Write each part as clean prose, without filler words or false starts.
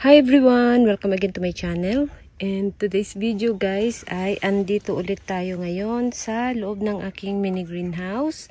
Hi everyone! Welcome again to my channel. And today's video guys ay andito ulit tayo ngayon sa loob ng aking mini greenhouse.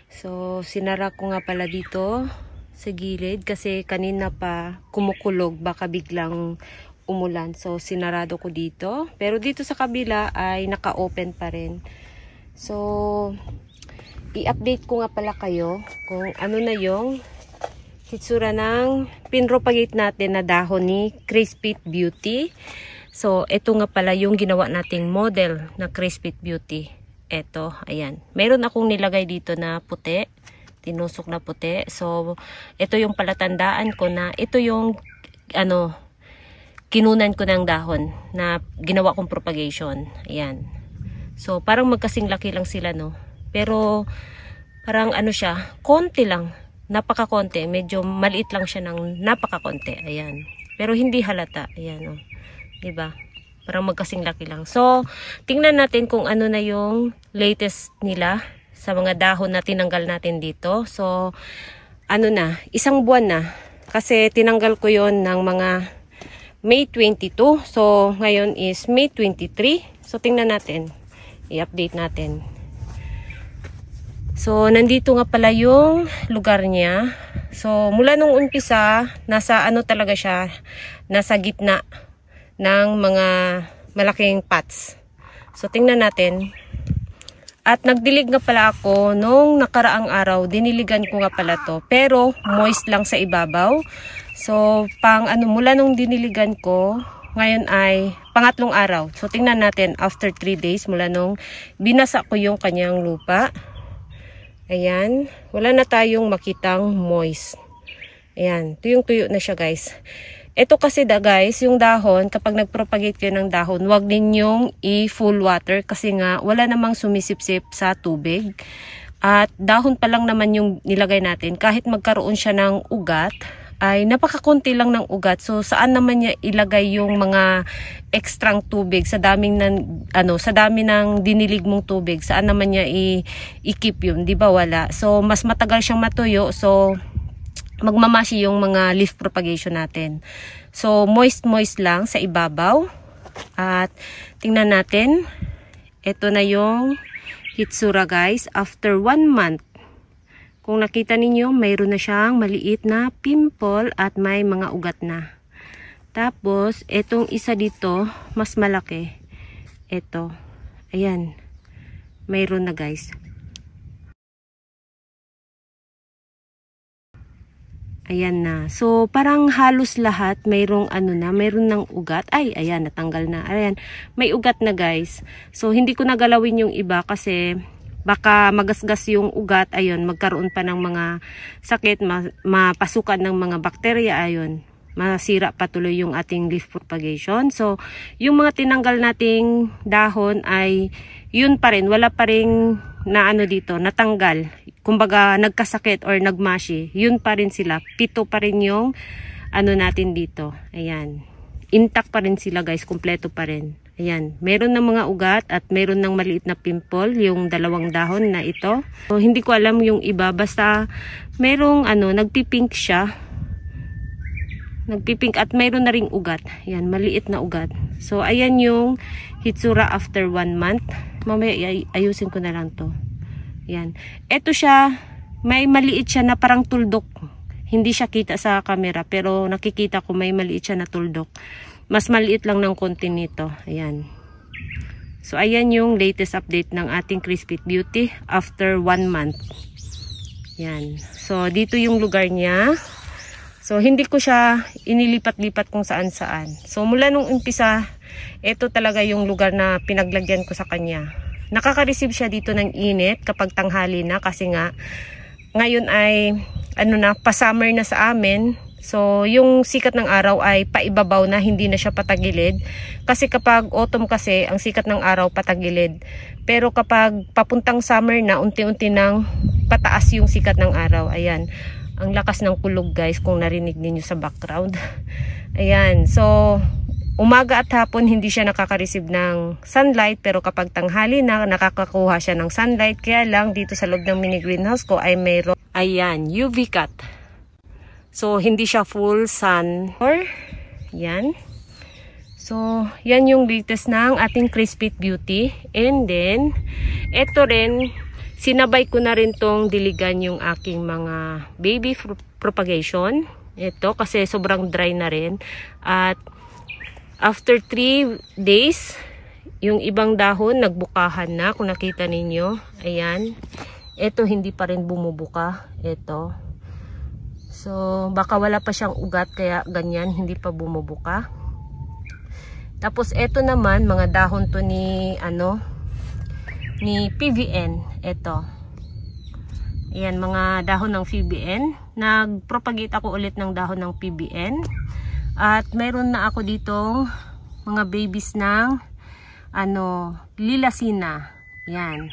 So sinara ko nga pala dito sa gilid kasi kanina pa kumukulog, baka biglang umulan. So sinarado ko dito. Pero dito sa kabila ay naka-open pa rin. So i-update ko nga pala kayo kung ano na yung hitsura ng pinropagate natin na dahon ni Crispit Beauty. So, ito nga pala yung ginawa nating model na Crispit Beauty. Ito, ayan. Meron akong nilagay dito na puti. Tinusok na puti. So, ito yung palatandaan ko na ito yung, kinunan ko ng dahon na ginawa kong propagation. Ayan. So, parang magkasing laki lang sila, no? Pero, parang siya, konti lang. Napaka-konti, medyo maliit lang siya ng napaka-konti. Ayan. Pero hindi halata. Ayan, oh. 'Di ba? Parang magkasing laki lang. So, tingnan natin kung ano na yung latest nila sa mga dahon na tinanggal natin dito. So, isang buwan na. Kasi tinanggal ko yon ng mga May 22. So, ngayon is May 23. So, tingnan natin. I-update natin. So, nandito nga pala yung lugar niya. So, mula nung umpisa, nasa talaga siya, nasa gitna ng mga malaking pots. So, tingnan natin. At nagdilig nga pala ako nung nakaraang araw, diniligan ko nga pala to. Pero, moist lang sa ibabaw. So, mula nung diniligan ko, ngayon ay pangatlong araw. So, tingnan natin after 3 days mula nung binasa ko yung kanyang lupa. Ayan, wala na tayong makitang moist. Ayan, tuyong-tuyo na siya guys. Ito kasi guys, yung dahon, kapag nagpropagate kayo ng dahon, huwag ninyong i-full water kasi nga wala namang sumisipsip sa tubig. At dahon pa lang naman yung nilagay natin, kahit magkaroon siya ng ugat, ay napakakunti lang ng ugat. So saan naman niya ilagay yung mga ekstrang tubig sa daming sa dami ng dinilig mong tubig? Saan naman niya i-keep yun? 'Di ba wala? So mas matagal siyang matuyo. So magmamashi yung mga leaf propagation natin. So moist lang sa ibabaw. At tingnan natin. Ito na yung hitsura guys after 1 month. Kung nakita ninyo, mayroon na siyang maliit na pimple at may mga ugat na. Tapos, etong isa dito, mas malaki. Ito. Ayan. Mayroon na guys. Ayan na. So, parang halos lahat mayroong mayroon ng ugat. Ay, ayan, natanggal na. Ayan, may ugat na guys. So, hindi ko nagalawin yung iba kasi baka magasgas yung ugat, ayun, magkaroon pa ng mga sakit, mapasukan ng mga bakterya, ayun, masira patuloy yung ating leaf propagation. So, yung mga tinanggal nating dahon ay yun pa rin, wala pa rin na dito, natanggal. Kumbaga, nagkasakit or nagmashi, yun pa rin sila. 7 pa rin yung natin dito. Ayan. Intact pa rin sila guys, kumpleto pa rin. Ayan, meron ng mga ugat at meron ng maliit na pimple, yung 2 dahon na ito. So, hindi ko alam yung iba, basta merong nagpipink siya. Nagpipink at meron na ring ugat. Ayan, maliit na ugat. So, ayan yung hitsura after 1 month. Mamaya ayusin ko na lang to. Ayan. Ito siya, may maliit siya na parang tuldok. Hindi siya kita sa camera, pero nakikita ko may maliit siya na tuldok. Mas maliit lang ng konti nito. Ayan. So, ayan yung latest update ng ating Crispit Beauty after 1 month. Ayan. So, dito yung lugar niya. So, hindi ko siya inilipat-lipat kung saan-saan. So, mula nung umpisa, ito talaga yung lugar na pinaglagyan ko sa kanya. Nakaka-receive siya dito ng init kapag tanghali na kasi nga, ngayon ay, pa-summer na sa amin. So, yung sikat ng araw ay paibabaw na, hindi na siya patagilid. Kasi kapag autumn kasi, ang sikat ng araw patagilid. Pero kapag papuntang summer na, unti-unti nang pataas yung sikat ng araw. Ayan. Ang lakas ng kulog guys, kung narinig ninyo sa background. Ayan. So, umaga at hapon, hindi siya nakaka-receive ng sunlight. Pero kapag tanghali na, nakakakuha siya ng sunlight. Kaya lang, dito sa loob ng mini greenhouse ko ay mayroon. Ayan, UV cut. So, hindi siya full sun. Or, Yan. So, yan yung latest ng ating Crispy Beauty. And then, eto rin, sinabay ko na rin tong diligan yung aking mga baby propagation. Ito, kasi sobrang dry na rin. At, after 3 days, yung ibang dahon, nagbukahan na. Kung nakita ninyo, ayan. Ito, hindi pa rin bumubuka. Ito. So, baka wala pa siyang ugat, kaya ganyan, hindi pa bumubuka. Tapos ito naman, mga dahon to ni ni PVN. Ito. Ayan, mga dahon ng PVN. Nagpropagate ako ulit ng dahon ng PVN. At meron na ako ditong mga babies ng Lilasina. Yan.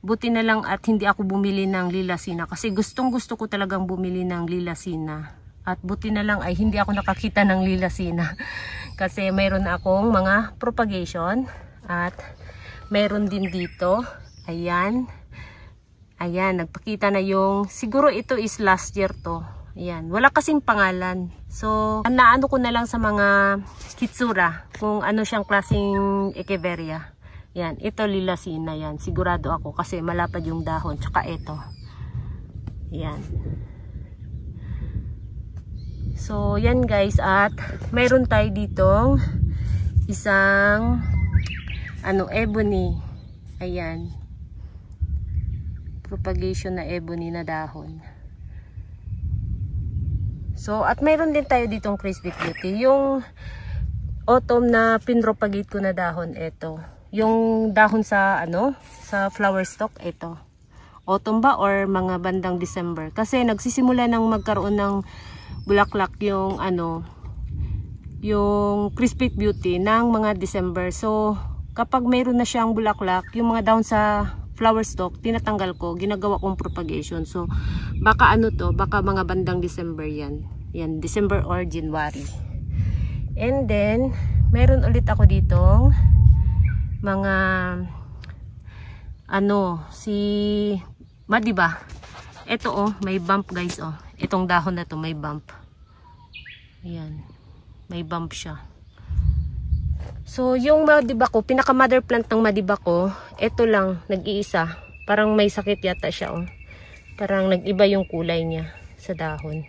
Buti na lang at hindi ako bumili ng Lilasina kasi gustong-gusto ko talagang bumili ng Lilasina. At buti na lang ay hindi ako nakakita ng Lilasina. Kasi mayroon na akong mga propagation at mayroon din dito. Ayan. Ayan, nagpakita na yung, siguro ito is last year to. Ayan, wala kasing pangalan. So, naano ko na lang sa mga kitsura kung ano siyang klaseng Echeveria. Ayan, ito Lilasina yan. Sigurado ako kasi malapad yung dahon. Tsaka ito. Ayan. So, yan guys, at mayroon tayo ditong isang ebony. Ayan. Propagation na ebony na dahon. So, at mayroon din tayo ditong Crispy Beauty. Yung autumn na pinropagate ko na dahon, ito. Yung dahon sa sa flower stalk, ito. Autumn ba or mga bandang December? Kasi nagsisimula nang magkaroon ng bulaklak yung yung Crispy Beauty ng mga December. So kapag mayroon na siyang bulaklak, yung mga dahon sa flower stalk, tinatanggal ko, ginagawa kong propagation. So baka baka mga bandang December yan. Yan, December or January. And then meron ulit ako ditong mga si Madiba. Ito may bump guys Itong dahon na to may bump. Ayan. May bump siya. So, yung Madiba ko, pinaka mother plant ng Madiba ko, ito lang, nag-iisa. Parang may sakit yata siya Parang nag-iba yung kulay niya sa dahon.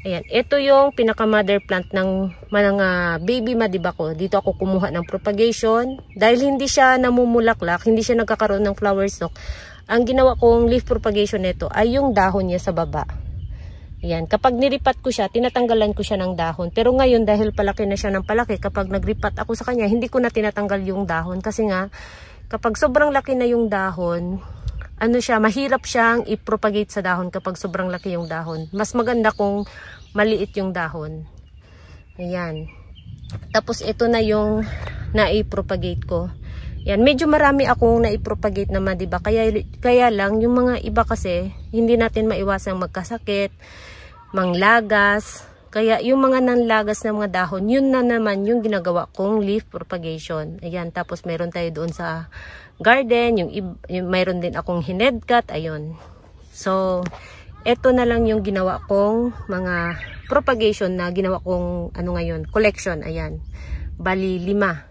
Ayan. Ito yung pinaka mother plant ng mga baby Madiba ko. Dito ako kumuha ng propagation. Dahil hindi siya namumulaklak, hindi siya nagkakaroon ng flower stalk. Ang ginawa kong leaf propagation nito ay yung dahon niya sa baba. Ayan, kapag niripat ko siya, tinatanggalan ko siya ng dahon. Pero ngayon, dahil palaki na siya ng palaki, kapag nagripat ako sa kanya, hindi ko na tinatanggal yung dahon. Kasi nga, kapag sobrang laki na yung dahon, mahirap siyang i-propagate sa dahon kapag sobrang laki yung dahon. Mas maganda kung maliit yung dahon. Ayan. Tapos, ito na yung na-i-propagate ko. Yan, medyo marami akong na-i-propagate na Madiba. Kaya lang, yung mga iba kasi, hindi natin maiwasang magkasakit, manglagas. Kaya yung mga nanlagas na mga dahon, yun na naman yung ginagawa kong leaf propagation. Ayan, tapos meron tayo doon sa garden, yung mayroon din akong hinedcut, ayun. So, eto na lang yung ginawa kong mga propagation na ginawa kong ngayon, collection, ayan. Bali, 5.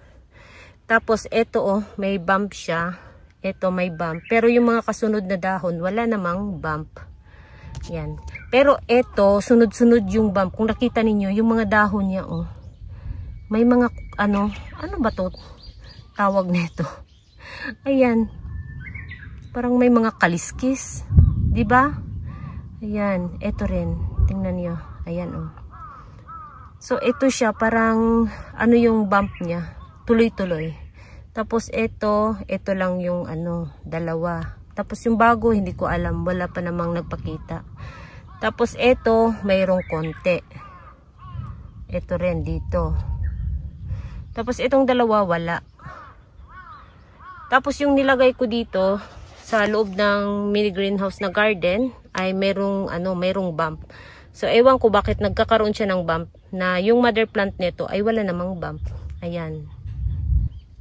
Tapos, ito may bump siya. Ito may bump. Pero yung mga kasunod na dahon, wala namang bump. Yan. Pero ito, sunod-sunod yung bump. Kung nakita ninyo, yung mga dahon niya, may mga, ano ba to? Tawag nito. Ayan. Parang may mga kaliskis. Diba? Ayan. Ito rin. Tingnan niyo. Ayan, So, ito siya. Parang, yung bump niya. Tuloy-tuloy. Tapos ito lang yung dalawa. Tapos yung bago, hindi ko alam. Wala pa namang nagpakita. Tapos ito, mayroong konti. Ito rin dito. Tapos itong dalawa, wala. Tapos yung nilagay ko dito, sa loob ng mini greenhouse na garden, ay mayroong bump. So, ewan ko bakit nagkakaroon siya ng bump, na yung mother plant nito ay wala namang bump. Ayan.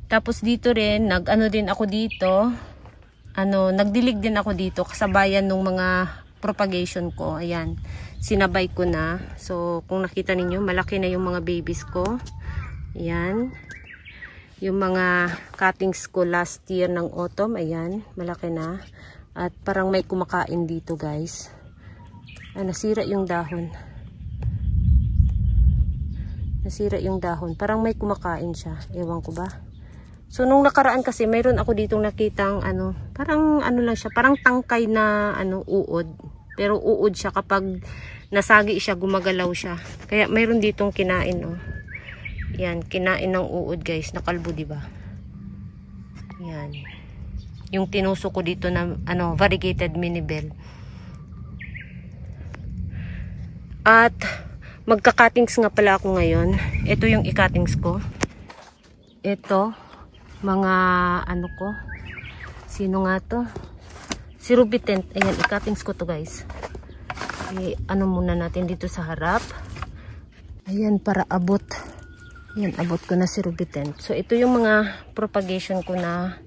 Tapos dito rin, din ako dito. Nagdilig din ako dito kasabayan ng mga propagation ko. Ayan. sinabay ko na. So, kung nakita ninyo, malaki na yung mga babies ko. Ayan. Yung mga cuttings ko last year ng autumn, ayan, malaki na. At parang may kumakain dito, guys. Nasira yung dahon. Nasira yung dahon. Parang may kumakain siya. Ewan ko ba. So, nung nakaraan kasi, mayroon ako ditong nakitang, parang lang siya, parang tangkay na, uod. Pero uod siya kapag nasagi siya, gumagalaw siya. Kaya mayroon ditong kinain, oh. Yan, kinain ng uod, guys. Nakalbo, diba? Yan. Yung tinuso ko dito na, variegated minibel. At, magka-cuttings nga pala ako ngayon. Ito yung i-cuttings ko. Ito, mga, ko. Sino nga to? Si Ruby Tent. Ayan, i-cuttings ko to, guys. Muna natin dito sa harap. Ayan, para abot. Yan, abot ko na si Ruby Tent. So, ito yung mga propagation ko na,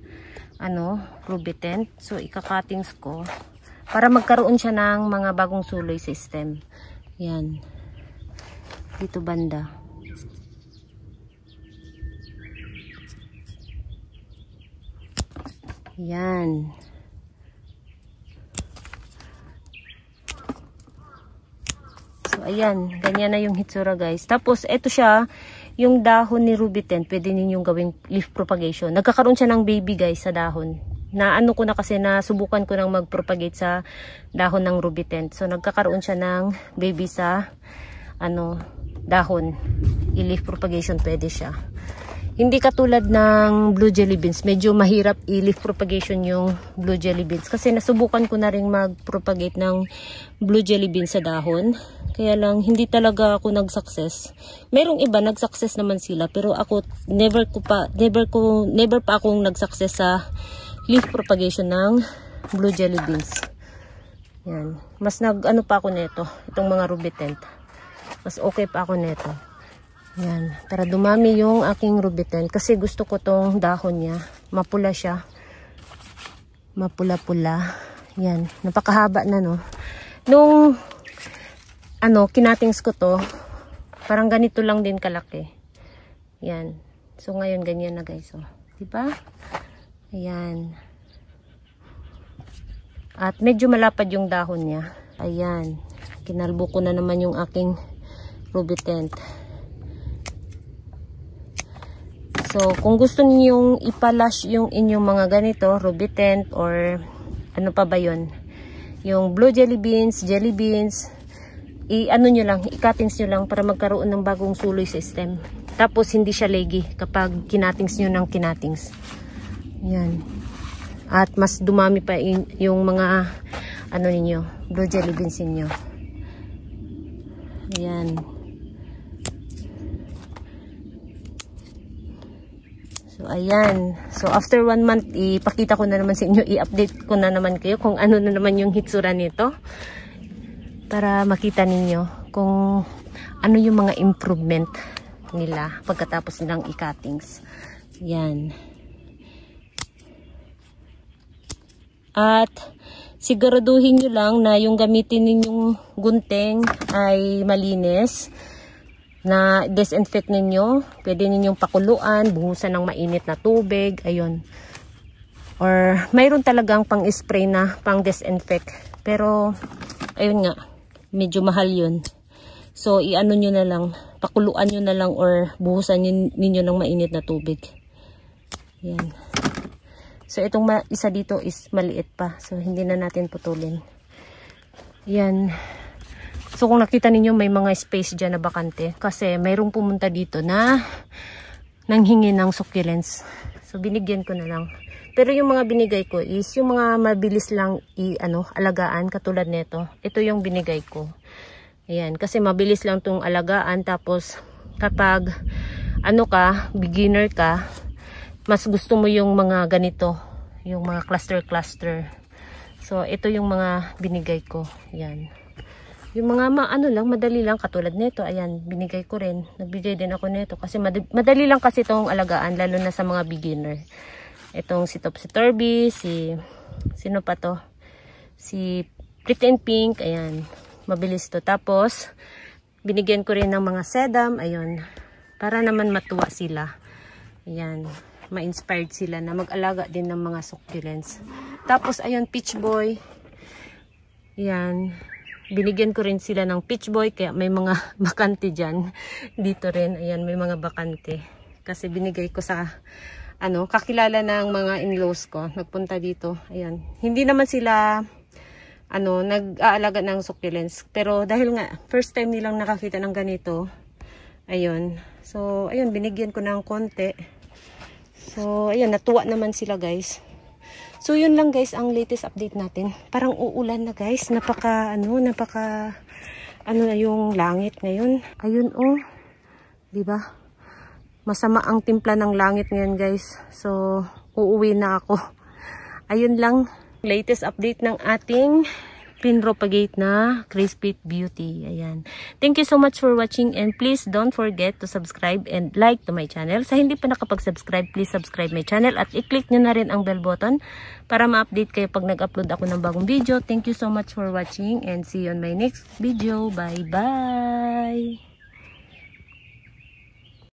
Ruby Tent. So, ika-cuttings ko para magkaroon siya ng mga bagong suloy system. Yan. Dito banda. Yan. So, ayan. Ganyan na yung hitsura, guys. Tapos, ito siya. Yung dahon ni Ruby Tent, pwede ninyong gawing leaf propagation. Nagkakaroon siya ng baby, guys, sa dahon. Ko na kasi nasubukan ko nang mag-propagate sa dahon ng Ruby Tent. So, nagkakaroon siya ng baby sa, dahon. I-leaf propagation, pwede siya. Hindi katulad ng blue jelly beans. Medyo mahirap i-leaf propagation yung blue jelly beans. Kasi nasubukan ko na rin mag-propagate ng blue jelly beans sa dahon. Kaya lang, hindi talaga ako nag-success. Merong iba, nag-success naman sila. Pero ako, never pa akong nag-success sa leaf propagation ng blue jelly beans. Yan. Mas pa ako nito. Itong mga Ruby Tent. Mas okay pa ako nito. Yan. Para dumami yung aking Ruby Tent. Kasi gusto ko tong dahon niya. Mapula siya. Mapula-pula. Yan. Napakahaba na, no? Nung kinatings ko to, parang ganito lang din kalaki. Yan. So, ngayon, ganyan na, guys. Oh. Diba? Ayan. At medyo malapad yung dahon niya. Ayan. Kinalbo ko na naman yung aking Ruby Tent. So, kung gusto niyo ipalash yung inyong mga ganito, Ruby Tent, or ano pa ba yun? Yung blue jelly beans, nyo lang, i-cuttings nyo lang para magkaroon ng bagong suloy system. Tapos, hindi siya leggy kapag kinatings nyo ng kinatings. Yan. At mas dumami pa yung mga, ninyo, blue jelly beans ninyo. Yan. So, ayan. So, after 1 month, ipakita ko na naman sa inyo, i-update ko na naman kayo kung ano na naman yung hitsura nito. Para makita ninyo kung ano yung mga improvement nila pagkatapos nilang i-cuttings. Yan. At, siguraduhin nyo lang na yung gamitin ninyong gunting ay malinis. Na disinfect ninyo, pwede ninyong pakuluan, buhusan ng mainit na tubig, ayun. Or mayroon talagang pang-spray na pang-disinfect. Pero ayun nga, medyo mahal yun. So nyo na lang, pakuluan nyo na lang or buhusan ninyo ng mainit na tubig. Yan. So itong isa dito is maliit pa. So hindi na natin putulin. Yan. So, kung nakita ninyo, may mga space dyan na bakante. Kasi, mayroong pumunta dito na nanghingi ng succulents. So, binigyan ko na lang. Pero yung mga binigay ko is yung mga mabilis lang alagaan, katulad nito. Ito yung binigay ko. Ayan, kasi mabilis lang itong alagaan. Tapos, kapag, beginner ka, mas gusto mo yung mga ganito. Yung mga cluster. So, ito yung mga binigay ko. Ayan. Yung mga madali lang katulad nito, ayan, binigay ko rin. Nagbigay din ako nito kasi madali lang kasi itong alagaan, lalo na sa mga beginner. Itong si Topsy-Turvy, sino pa to? Si Pretty and Pink, ayan. mabilis to. Tapos, binigyan ko rin ng mga sedum, ayun, para naman matuwa sila. Ayan, ma-inspired sila na mag-alaga din ng mga succulents. Tapos, ayun, peach boy. Ayan, binigyan ko rin sila ng peach boy, kaya may mga bakante dyan. Dito rin, ayan, may mga bakante. Kasi binigay ko sa, kakilala ng mga in-laws ko. Nagpunta dito, ayan. Hindi naman sila, nag-aalaga ng succulents. Pero dahil nga, first time nilang nakakita ng ganito, ayun. So, ayun, binigyan ko ng konti. So, ayun, natuwa naman sila, guys. So, yun lang, guys, ang latest update natin. Parang uulan na, guys. Napaka na yung langit ngayon. Ayun, oh. Diba? Masama ang timpla ng langit ngayon, guys. So, uuwi na ako. Ayun lang. Latest update ng ating pinpropagate na Crispy Beauty. Ayan. Thank you so much for watching and please don't forget to subscribe and like to my channel. Sa hindi pa nakapag-subscribe, please subscribe my channel at i-click nyo na rin ang bell button para ma-update kayo pag nag-upload ako ng bagong video. Thank you so much for watching and see you on my next video. Bye-bye!